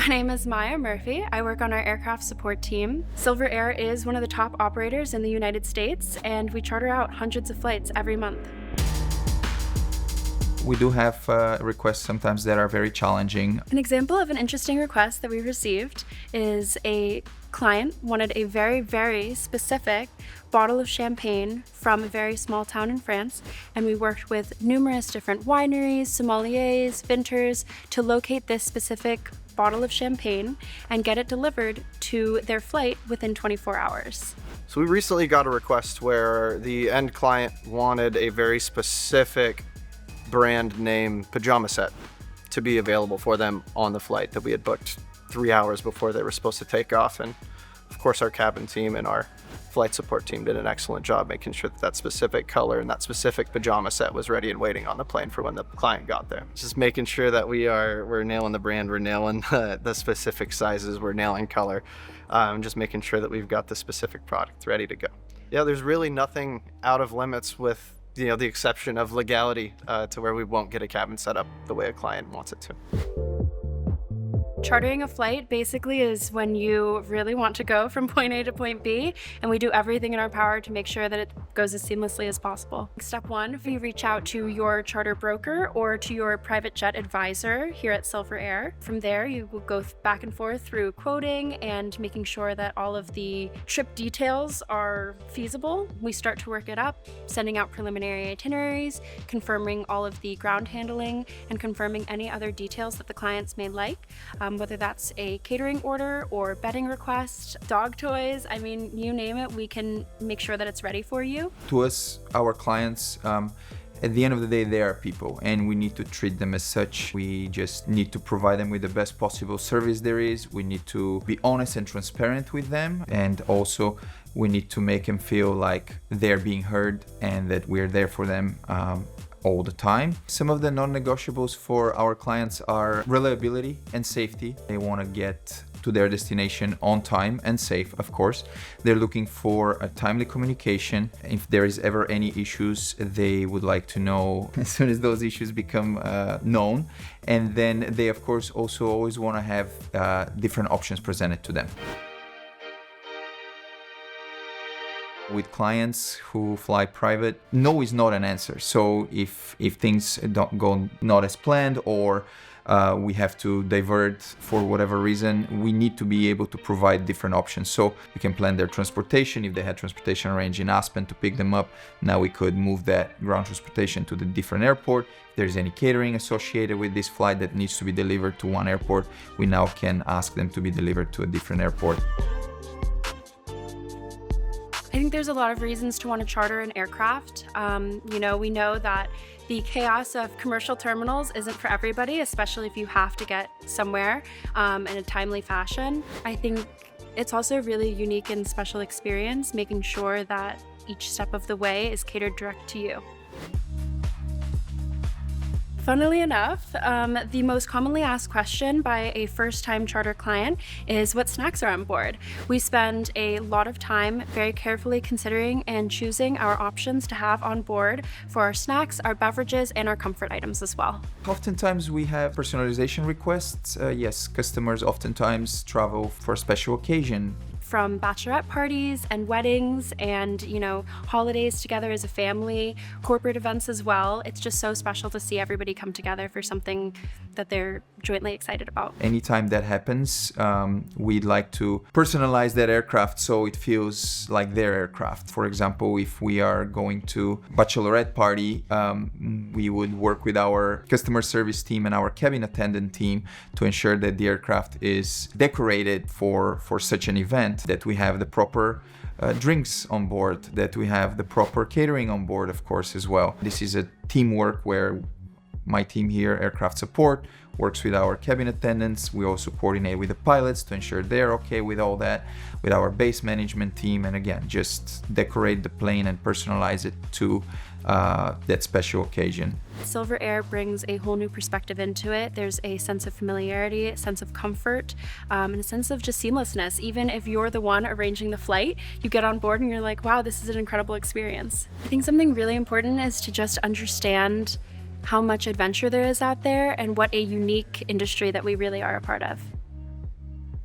name is Maya Murphy. I work on our aircraft support team. Silver Air is one of the top operators in the United States, and we charter out hundreds of flights every month. We do have requests sometimes that are very challenging. An example of an interesting request that we received is a client wanted a very, very specific bottle of champagne from a very small town in France, and we worked with numerous different wineries, sommeliers, vintners to locate this specific bottle of champagne and get it delivered to their flight within 24 hours. So we recently got a request where the end client wanted a very specific brand name pajama set to be available for them on the flight that we had booked 3 hours before they were supposed to take off. And of course our cabin team and our flight support team did an excellent job making sure that that specific color and that specific pajama set was ready and waiting on the plane for when the client got there. Just making sure that we're nailing the brand, we're nailing the specific sizes, we're nailing color, just making sure that we've got the specific product ready to go. Yeah, there's really nothing out of limits with the exception of legality to where we won't get a cabin set up the way a client wants it to. Chartering a flight basically is when you really want to go from point A to point B, and we do everything in our power to make sure that it goes as seamlessly as possible. Step one, we reach out to your charter broker or to your private jet advisor here at Silver Air. From there, you will go back and forth through quoting and making sure that all of the trip details are feasible. We start to work it up, sending out preliminary itineraries, confirming all of the ground handling, and confirming any other details that the clients may like. Whether that's a catering order or bedding request, dog toys, I mean, you name it, we can make sure that it's ready for you. To us, our clients, at the end of the day, they are people and we need to treat them as such. We just need to provide them with the best possible service there is. We need to be honest and transparent with them, and also we need to make them feel like they're being heard and that we're there for them all the time. Some of the non-negotiables for our clients are reliability and safety. They want to get to their destination on time and safe, of course. They're looking for a timely communication. If there is ever any issues, they would like to know as soon as those issues become known. And then they, of course, also always want to have different options presented to them. With clients who fly private, no is not an answer. So if things don't go not as planned, or we have to divert for whatever reason, we need to be able to provide different options. So we can plan their transportation. If they had transportation arranged in Aspen to pick them up, now we could move that ground transportation to the different airport. If there's any catering associated with this flight that needs to be delivered to one airport, we now can ask them to be delivered to a different airport. I think there's a lot of reasons to want to charter an aircraft. We know that the chaos of commercial terminals isn't for everybody, especially if you have to get somewhere in a timely fashion. I think it's also a really unique and special experience, making sure that each step of the way is catered direct to you. Funnily enough, the most commonly asked question by a first-time charter client is what snacks are on board. We spend a lot of time very carefully considering and choosing our options to have on board for our snacks, our beverages, and our comfort items as well. Oftentimes we have personalization requests. Yes, customers oftentimes travel for a special occasion. From bachelorette parties and weddings and, holidays together as a family, corporate events as well. It's just so special to see everybody come together for something that they're jointly excited about. Anytime that happens, we'd like to personalize that aircraft so it feels like their aircraft. For example, if we are going to bachelorette party, we would work with our customer service team and our cabin attendant team to ensure that the aircraft is decorated for such an event, that we have the proper drinks on board, that we have the proper catering on board, of course, as well. This is a teamwork where my team here, aircraft support, works with our cabin attendants. We also coordinate with the pilots to ensure they're okay with all that, with our base management team, and again, just decorate the plane and personalize it to that special occasion. Silver Air brings a whole new perspective into it. There's a sense of familiarity, a sense of comfort, and a sense of just seamlessness. Even if you're the one arranging the flight, you get on board and you're like, wow, this is an incredible experience. I think something really important is to just understand how much adventure there is out there and what a unique industry that we really are a part of.